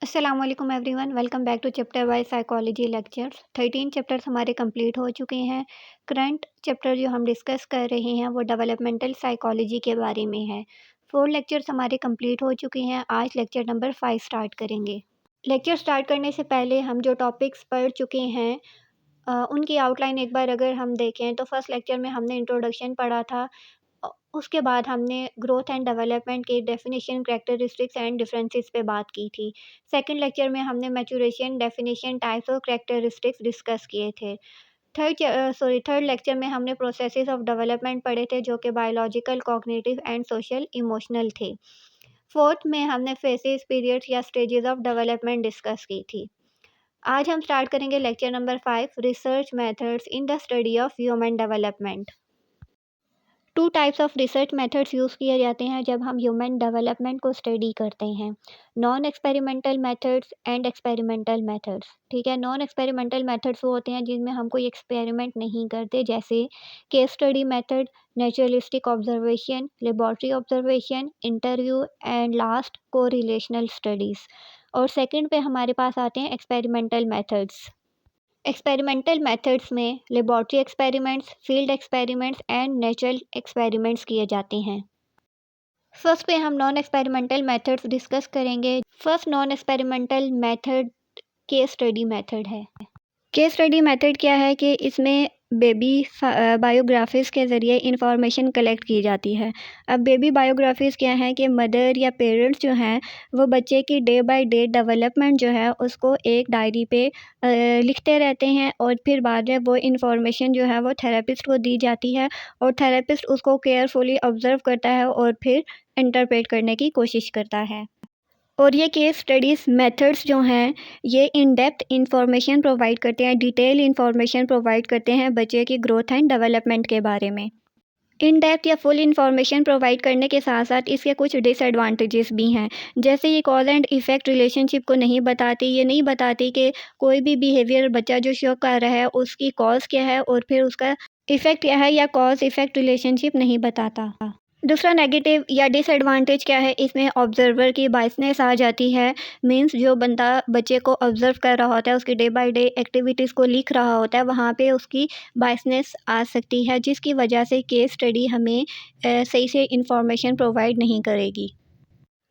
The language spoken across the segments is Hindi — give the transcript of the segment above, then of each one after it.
अस्सलाम वालेकुम everyone, welcome back to chapter wise psychology lectures. 13 chapters हमारे कंप्लीट हो चुके हैं। करंट चैप्टर जो हम डिस्कस कर रहे हैं वो डेवलपमेंटल साइकोलॉजी के बारे में है। 4 लेक्चर्स हमारे कंप्लीट हो चुके हैं। आज लेक्चर नंबर 5 स्टार्ट करेंगे। लेक्चर स्टार्ट करने से पहले हम जो टॉपिक्स पढ़ चुके हैं उनकी आउटलाइन एक बार अगर हम देखें तो फर्स्ट लेक्चर में हमने इंट्रोडक्शन पढ़ा था। उसके बाद हमने ग्रोथ एंड डेवलपमेंट की डेफिनेशन, कैरेक्टरिस्टिक्स एंड डिफरेंसेस पे बात की थी। सेकंड लेक्चर में हमने मैच्योरेशन, डेफिनेशन, टाइप्स और कैरेक्टरिस्टिक्स डिस्कस किए थे। थर्ड लेक्चर में हमने प्रोसेसेस ऑफ डेवलपमेंट पढ़े थे जो कि biological, cognitive and social emotional थे। फोर्थ में हमने फेजेस, पीरियड्स या स्टेजेस ऑफ डेवलपमेंट डिस्कस की थी। आज हम स्टार्ट करेंगे lecture number 5, research methods in the study of human development. 2 types of research methods use किए जाते हैं जब हम ह्यूमन डेवलपमेंट को स्टडी करते हैं। Non experimental methods and experimental methods. ठीक है, नॉन एक्सपेरिमेंटल मेथड्स वो होते हैं जिनमें हम कोई एक्सपेरिमेंट नहीं करते, जैसे case study method, naturalistic observation, laboratory observation, interview and last को रिलेशनल स्टडीज़। और सेकंड पे हमारे पास आते हैं एक्सपेरिमेंटल मेथड्स। एक्सपेरिमेंटल मेथड्स में laboratory experiments, field experiments and natural experiments किए जाते हैं। फर्स्ट पे हम नॉन एक्सपेरिमेंटल मेथड्स डिस्कस करेंगे। First non experimental method case study method है। केस स्टडी मेथड क्या है कि इसमें बेबी बायोग्राफीज़ के ज़रिए इंफॉर्मेशन कलेक्ट की जाती है। अब बेबी बायोग्राफीज़ क्या है कि मदर या पेरेंट्स जो हैं वो बच्चे की डे बाय डे डेवलपमेंट जो है उसको एक डायरी पे लिखते रहते हैं और फिर बाद में वो इंफॉर्मेशन जो है वो थेरेपिस्ट को दी जाती है और थेरेपिस्ट उसको केयरफुली ऑब्ज़र्व करता है और फिर इंटरप्रेट करने की कोशिश करता है। और ये केस स्टडीज़ मेथड्स जो हैं ये इन डेप्थ इंफॉर्मेशन प्रोवाइड करते हैं, डिटेल इंफॉर्मेशन प्रोवाइड करते हैं बच्चे की ग्रोथ एंड डेवलपमेंट के बारे में। इन डेप्थ या फुल इंफॉर्मेशन प्रोवाइड करने के साथ साथ इसके कुछ डिसएडवांटेजेस भी हैं। जैसे ये कॉज एंड इफ़ेक्ट रिलेशनशिप को नहीं बताती, ये नहीं बताती कि कोई भी बिहेवियर बच्चा जो शो कर रहा है उसकी कॉज क्या है और फिर उसका इफ़ेक्ट क्या है, या कॉज इफ़ेक्ट रिलेशनशिप नहीं बताता। दूसरा नेगेटिव या डिसएडवांटेज क्या है, इसमें ऑब्जर्वर की बायसनेस आ जाती है। मींस जो बंदा बच्चे को ऑब्जर्व कर रहा होता है, उसकी डे बाय डे एक्टिविटीज़ को लिख रहा होता है, वहाँ पे उसकी बायसनेस आ सकती है जिसकी वजह से केस स्टडी हमें सही से इंफॉर्मेशन प्रोवाइड नहीं करेगी।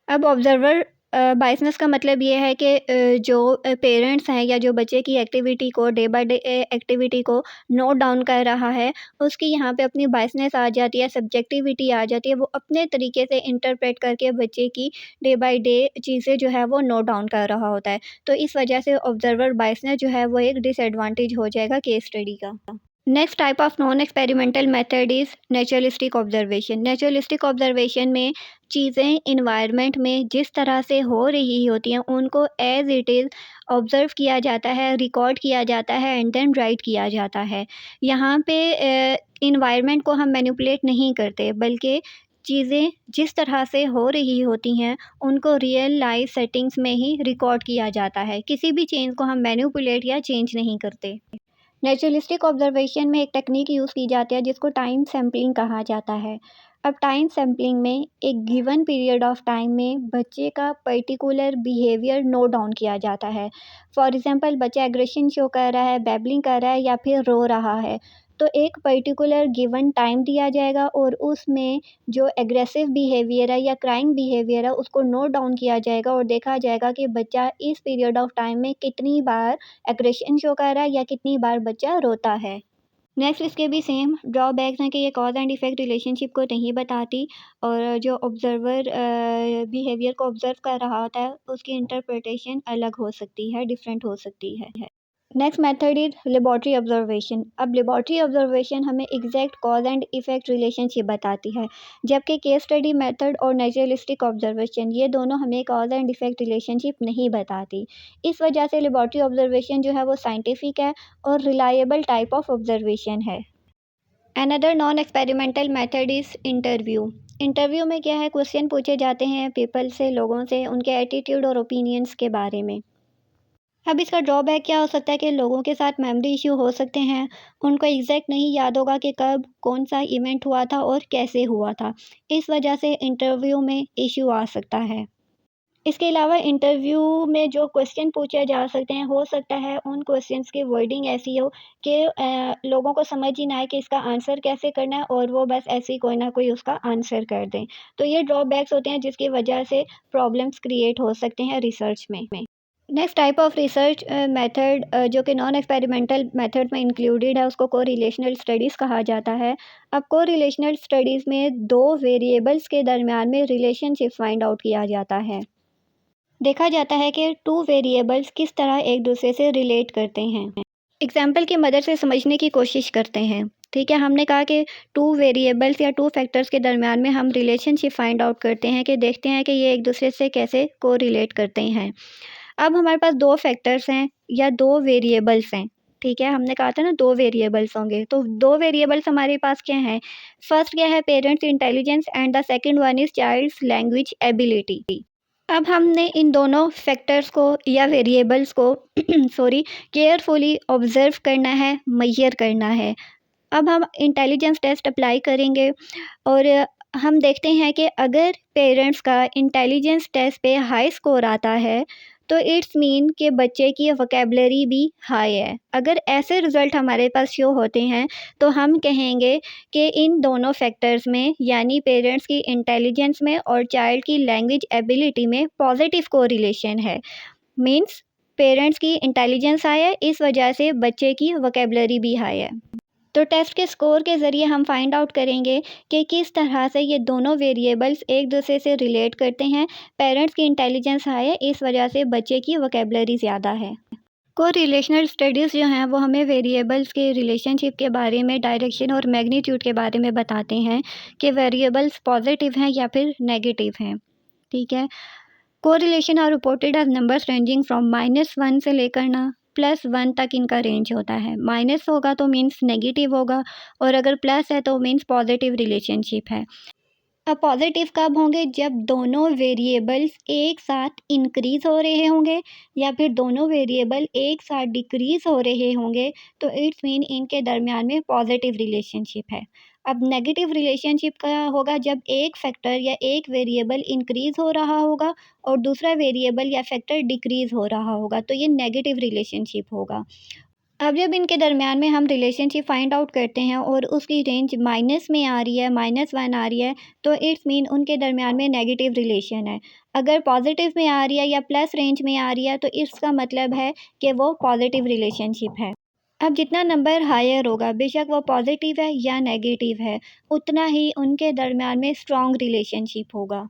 अब ऑब्जर्वर बायसनेस का मतलब ये है कि जो पेरेंट्स हैं या जो बच्चे की एक्टिविटी को डे बाय डे एक्टिविटी को नोट डाउन कर रहा है, उसकी यहाँ पे अपनी बायसनेस आ जाती है, सब्जेक्टिविटी आ जाती है। वो अपने तरीके से इंटरप्रेट करके बच्चे की डे बाय डे चीज़ें जो है वो नोट डाउन कर रहा होता है। तो इस वजह से ऑब्जर्वर बायसनेस जो है वो एक डिसएडवांटेज हो जाएगा केस स्टडी का। Next type of non experimental method is naturalistic observation. Naturalistic observation में चीज़ें इन्वायरमेंट में जिस तरह से हो रही होती हैं उनको एज़ इट इज़ ऑब्ज़र्व किया जाता है, रिकॉर्ड किया जाता है एंड देन राइट किया जाता है। यहाँ पे इन्वायरमेंट को हम मैनिपुलेट नहीं करते, बल्कि चीज़ें जिस तरह से हो रही होती हैं उनको रियल लाइफ सेटिंग्स में ही रिकॉर्ड किया जाता है। किसी भी चीज़ को हम मैनिपुलेट या चेंज नहीं करते। नेचुरलिस्टिक ऑब्जर्वेशन में एक टेक्निक यूज़ की जाती है जिसको टाइम सैम्पलिंग कहा जाता है। अब टाइम सैम्पलिंग में एक गिवन पीरियड ऑफ टाइम में बच्चे का पर्टिकुलर बिहेवियर नोट डाउन किया जाता है। फॉर एग्ज़ाम्पल बच्चा एग्रेशन शो कर रहा है, बैबलिंग कर रहा है या फिर रो रहा है, तो एक पर्टिकुलर गिवन टाइम दिया जाएगा और उसमें जो एग्रेसिव बिहेवियर है या क्राइंग बिहेवियर है उसको नोट डाउन किया जाएगा और देखा जाएगा कि बच्चा इस पीरियड ऑफ टाइम में कितनी बार एग्रेशन शो कर रहा है या कितनी बार बच्चा रोता है। नेक्स्ट इसके भी सेम ड्रॉबैक्स हैं कि ये कॉज एंड इफ़ेक्ट रिलेशनशिप को नहीं बताती और जो ऑब्ज़र्वर बिहेवियर को ऑब्ज़र्व कर रहा होता है उसकी इंटरप्रिटेशन अलग हो सकती है, डिफरेंट हो सकती है। Next method is laboratory observation. अब लेबॉर्ट्री ऑब्जर्वेशन हमें exact cause and effect relationship बताती है, जबकि केस स्टडी मेथड और नेचुरलिस्टिक ऑब्जर्वेशन ये दोनों हमें कॉज एंड इफ़ेक्ट रिलेशनशिप नहीं बताती। इस वजह से लेबॉर्ट्री ऑब्जर्वेशन जो है वो साइंटिफिक है और रिलायबल टाइप ऑफ ऑब्जर्वेशन है। Another non experimental method is interview. Interview में क्या है, क्वेश्चन पूछे जाते हैं पीपल से, लोगों से, उनके एटीट्यूड और ओपिनियंस के बारे में। अब इसका ड्रॉबैक क्या हो सकता है कि लोगों के साथ मेमोरी इश्यू हो सकते हैं, उनको एग्जैक्ट नहीं याद होगा कि कब कौन सा इवेंट हुआ था और कैसे हुआ था। इस वजह से इंटरव्यू में इश्यू आ सकता है। इसके अलावा इंटरव्यू में जो क्वेश्चन पूछे जा सकते हैं, हो सकता है उन क्वेश्चंस की वर्डिंग ऐसी हो कि लोगों को समझ ही ना आए कि इसका आंसर कैसे करना है और वो बस ऐसे ही कोई ना कोई उसका आंसर कर दें। तो ये ड्रॉबैक्स होते हैं जिसकी वजह से प्रॉब्लम्स क्रिएट हो सकते हैं रिसर्च में। Next type of research method जो कि नॉन एक्सपेरिमेंटल मेथड में इंक्लूडेड है, उसको कोरिलेशनल स्टडीज़ कहा जाता है। अब कोरिलेशनल स्टडीज़ में दो वेरिएबल्स के दरमियान में रिलेशनशिप फाइंड आउट किया जाता है। देखा जाता है कि टू वेरिएबल्स किस तरह एक दूसरे से रिलेट करते हैं। एग्जाम्पल की मदद से समझने की कोशिश करते हैं। ठीक है, हमने कहा कि टू वेरिएबल्स या टू फैक्टर्स के दरमियान में हम रिलेशनशिप फाइंड आउट करते हैं, कि देखते हैं कि ये एक दूसरे से कैसे को रिलेट करते हैं। अब हमारे पास दो फैक्टर्स हैं या दो वेरिएबल्स हैं। ठीक है, हमने कहा था ना दो वेरिएबल्स होंगे, तो दो वेरिएबल्स हमारे पास क्या हैं? फर्स्ट क्या है? Parents intelligence and the second one is child's language ability. अब हमने इन दोनों फैक्टर्स को या वेरिएबल्स को सॉरी केयरफुली ऑब्ज़र्व करना है, मेज़र करना है। अब हम इंटेलिजेंस टेस्ट अप्लाई करेंगे और हम देखते हैं कि अगर पेरेंट्स का इंटेलिजेंस टेस्ट पे हाई स्कोर आता है, तो इट्स मीन कि बच्चे की वोकैबुलरी भी हाई है। अगर ऐसे रिज़ल्ट हमारे पास शो होते हैं, तो हम कहेंगे कि इन दोनों फैक्टर्स में, यानी पेरेंट्स की इंटेलिजेंस में और चाइल्ड की लैंग्वेज एबिलिटी में पॉजिटिव कोरिलेशन है। मीन्स पेरेंट्स की इंटेलिजेंस हाई है, इस वजह से बच्चे की वोकैबुलरी भी हाई है। तो टेस्ट के स्कोर के ज़रिए हम फाइंड आउट करेंगे कि किस तरह से ये दोनों वेरिएबल्स एक दूसरे से रिलेट करते हैं। पेरेंट्स की इंटेलिजेंस हाई है, इस वजह से बच्चे की वोकैबुलरी ज़्यादा है। को रिलेशनल स्टडीज़ जो हैं वो हमें वेरिएबल्स के रिलेशनशिप के बारे में, डायरेक्शन और मैग्नीट्यूड के बारे में बताते हैं कि वेरिएबल्स पॉजिटिव हैं या फिर नेगेटिव हैं। ठीक है, correlation are reported as numbers ranging from -1 से लेकर ना +1 तक इनका रेंज होता है। माइनस होगा तो मीन्स नेगेटिव होगा और अगर प्लस है तो मीन्स पॉजिटिव रिलेशनशिप है। अब पॉजिटिव कब होंगे? जब दोनों वेरिएबल्स एक साथ इंक्रीज़ हो रहे होंगे या फिर दोनों वेरिएबल एक साथ डिक्रीज़ हो रहे होंगे, तो इट्स मीन इनके दरमियान में पॉजिटिव रिलेशनशिप है। अब नेगेटिव रिलेशनशिप का होगा जब एक फैक्टर या एक वेरिएबल इंक्रीज़ हो रहा होगा और दूसरा वेरिएबल या फैक्टर डिक्रीज़ हो रहा होगा, तो ये नेगेटिव रिलेशनशिप होगा। अब जब इनके दरमियान में हम रिलेशनशिप फाइंड आउट करते हैं और उसकी रेंज माइनस में आ रही है, -1 आ रही है, तो इट्स मीन उनके दरमियान में नेगेटिव रिलेशन है। अगर पॉजिटिव में आ रही है या प्लस रेंज में आ रही है, तो इसका मतलब है कि वो पॉजिटिव रिलेशनशिप है। अब जितना नंबर हायर होगा, बेशक वो पॉजिटिव है या नेगेटिव है, उतना ही उनके दरमियान में स्ट्रॉन्ग रिलेशनशिप होगा।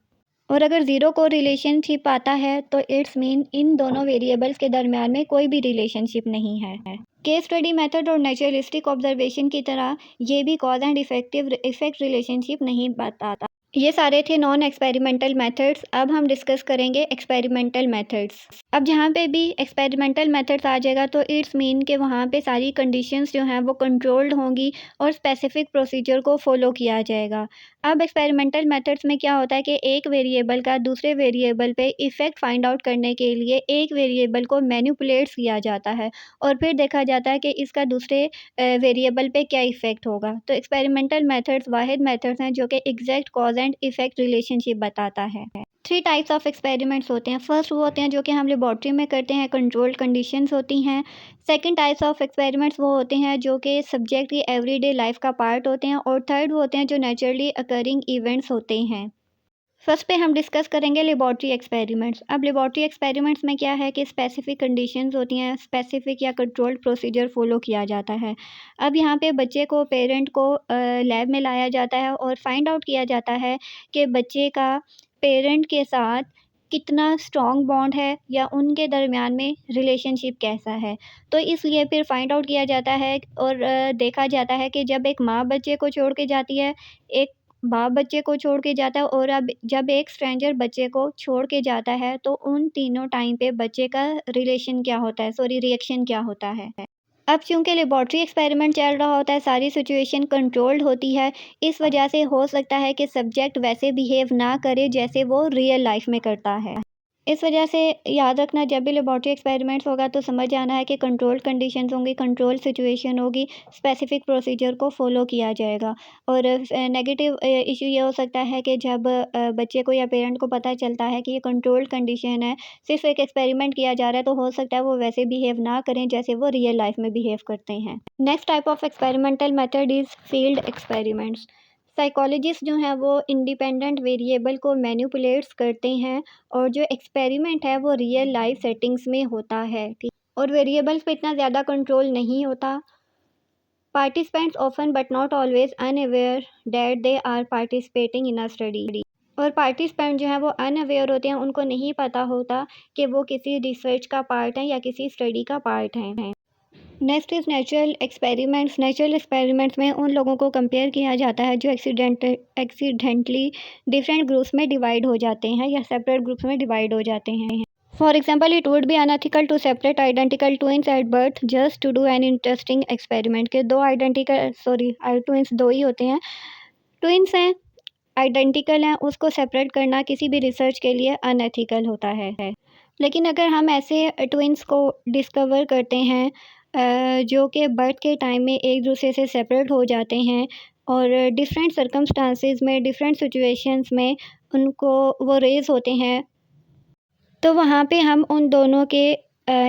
और अगर ज़ीरो को रिलेशनशिप आता है, तो इट्स मीन इन दोनों वेरिएबल्स के दरमियान में कोई भी रिलेशनशिप नहीं है। केस स्टडी मेथड और नेचुरलिस्टिक ऑब्जर्वेशन की तरह ये भी कॉज एंड इफेक्ट रिलेशनशिप नहीं बताता। ये सारे थे नॉन एक्सपेरिमेंटल मेथड्स। अब हम डिस्कस करेंगे एक्सपेरिमेंटल मेथड्स। अब जहाँ पे भी एक्सपेरिमेंटल मेथड्स आ जाएगा, तो इट्स मीन कि वहाँ पे सारी कंडीशंस जो हैं वो कंट्रोल्ड होंगी और स्पेसिफिक प्रोसीजर को फॉलो किया जाएगा। अब एक्सपेरिमेंटल मेथड्स में क्या होता है कि एक वेरिएबल का दूसरे वेरिएबल पे इफ़ेक्ट फाइंड आउट करने के लिए एक वेरिएबल को मैनिपुलेट किया जाता है और फिर देखा जाता है कि इसका दूसरे वेरिएबल पे क्या इफ़ेक्ट होगा। तो एक्सपेरिमेंटल मेथड्स वाहिद मेथड्स हैं जो कि exact cause and effect relationship बताता है। 3 टाइप्स ऑफ एक्सपेरिमेंट्स होते हैं। फर्स्ट वो होते हैं जो कि हम लेबॉर्ट्री में करते हैं, कंट्रोल्ड कंडीशंस होती हैं। सेकंड टाइप्स ऑफ एक्सपेरिमेंट्स वो होते हैं जो कि सब्जेक्ट की एवरीडे लाइफ का पार्ट होते हैं और थर्ड वो होते हैं जो नेचुरली अकरिंग इवेंट्स होते हैं। फर्स्ट पे हम डिस्कस करेंगे लेबॉर्ट्री एक्सपेरिमेंट्स। अब लेबॉर्ट्री एक्सपेरिमेंट्स में क्या है कि स्पेसिफिक कंडीशंस होती हैं, स्पेसिफिक या कंट्रोल्ड प्रोसीजर फॉलो किया जाता है। अब यहाँ पे बच्चे को, पेरेंट को लैब में लाया जाता है और फाइंड आउट किया जाता है कि बच्चे का पेरेंट के साथ कितना स्ट्रॉन्ग बॉन्ड है या उनके दरमियान में रिलेशनशिप कैसा है। तो इसलिए फिर फाइंड आउट किया जाता है और देखा जाता है कि जब एक माँ बच्चे को छोड़ के जाती है, एक बाप बच्चे को छोड़ के जाता है और अब जब एक स्ट्रेंजर बच्चे को छोड़ के जाता है, तो उन तीनों टाइम पे बच्चे का रिलेशन क्या होता है, सॉरी रिएक्शन क्या होता है। अब चूँकि लेबॉर्ट्री एक्सपेरिमेंट चल रहा होता है, सारी सिचुएशन कंट्रोल्ड होती है, इस वजह से हो सकता है कि सब्जेक्ट वैसे बिहेव ना करे जैसे वो रियल लाइफ में करता है। इस वजह से याद रखना, जब भी लेबॉर्ट्री एक्सपेरिमेंट्स होगा तो समझ आना है कि कंट्रोल्ड कंडीशंस होंगी, कंट्रोल सिचुएशन होगी, स्पेसिफिक प्रोसीजर को फॉलो किया जाएगा। और नेगेटिव इशू ये हो सकता है कि जब बच्चे को या पेरेंट को पता चलता है कि ये कंट्रोल्ड कंडीशन है, सिर्फ एक एक्सपेरिमेंट किया जा रहा है, तो हो सकता है वो वैसे बिहेव ना करें जैसे वो रियल लाइफ में बिहेव करते हैं। Next type of experimental method is field experiments. Psychologist जो हैं वो इंडिपेंडेंट वेरिएबल को मैनिपुलेट्स करते हैं, और जो एक्सपेरिमेंट है वो रियल लाइफ सेटिंग्स में होता है, ठीक। और वेरिएबल्स पे इतना ज़्यादा कंट्रोल नहीं होता। Participants often but not always unaware that they are participating in a study. और पार्टिसिपेंट जो हैं वो अनअवेयर होते हैं, उनको नहीं पता होता कि वो किसी रिसर्च का पार्ट हैं या किसी स्टडी का पार्ट हैं। Next is natural experiments. Natural experiments में उन लोगों को कंपेयर किया जाता है जो एक्सीडेंटली डिफरेंट ग्रुप्स में डिवाइड हो जाते हैं या सेपरेट ग्रुप्स में डिवाइड हो जाते हैं। For example, it would be unethical to separate identical twins at birth just to do an interesting experiment. के दो आइडेंटिकल ट्विंस दो ही होते हैं, ट्विंस हैं, आइडेंटिकल हैं, उसको सेपरेट करना किसी भी रिसर्च के लिए अनएथिकल होता है। लेकिन अगर हम ऐसे ट्विंस को डिस्कवर करते हैं जो कि बर्थ के टाइम में एक दूसरे से सेपरेट हो जाते हैं, और डिफरेंट सर्कमस्टांसेस में, डिफरेंट सिचुएशंस में उनको वो रेज़ होते हैं, तो वहाँ पे हम उन दोनों के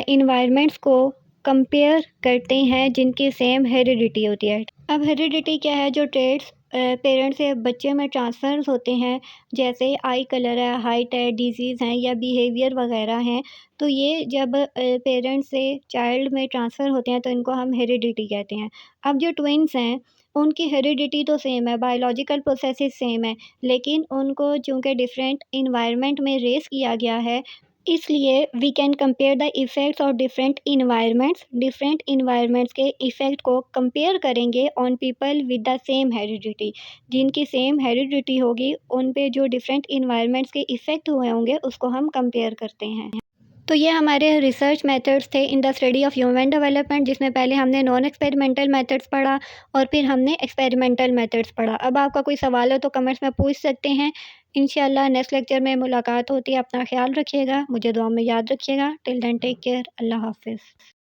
इन्वायरमेंट्स को कंपेयर करते हैं जिनकी सेम हेरिडिटी होती है। अब हेरिडिटी क्या है? जो ट्रेड्स पेरेंट्स से बच्चे में ट्रांसफ़र्स होते हैं, जैसे आई कलर है, हाइट है, डिजीज़ हैं या बिहेवियर वगैरह हैं, तो ये जब पेरेंट्स से चाइल्ड में ट्रांसफ़र होते हैं तो इनको हम हेरिडिटी कहते हैं। अब जो ट्विन्स हैं, उनकी हेरिडिटी तो सेम है, बायोलॉजिकल प्रोसेसेस सेम है, लेकिन उनको चूँकि डिफरेंट एनवायरनमेंट में रेज़ किया गया है, इसलिए we can compare the effects of different environments के इफ़ेक्ट को कंपेयर करेंगे on people with the same heredity. जिनकी सेम हेरिडिटी होगी, उन पे जो डिफरेंट इन्वायरमेंट्स के इफ़ेक्ट हुए होंगे उसको हम कंपेयर करते हैं। तो ये हमारे रिसर्च मेथड्स थे in the study of human development, जिसमें पहले हमने नॉन एक्सपेरिमेंटल मेथड्स पढ़ा और फिर हमने एक्सपेरिमेंटल मेथड्स पढ़ा। अब आपका कोई सवाल हो तो कमेंट्स में पूछ सकते हैं। इंशाल्लाह नेक्स्ट लेक्चर में मुलाकात होती है। अपना ख्याल रखिएगा, मुझे दुआ में याद रखिएगा। Till then take care. अल्लाह हाफ़िज़।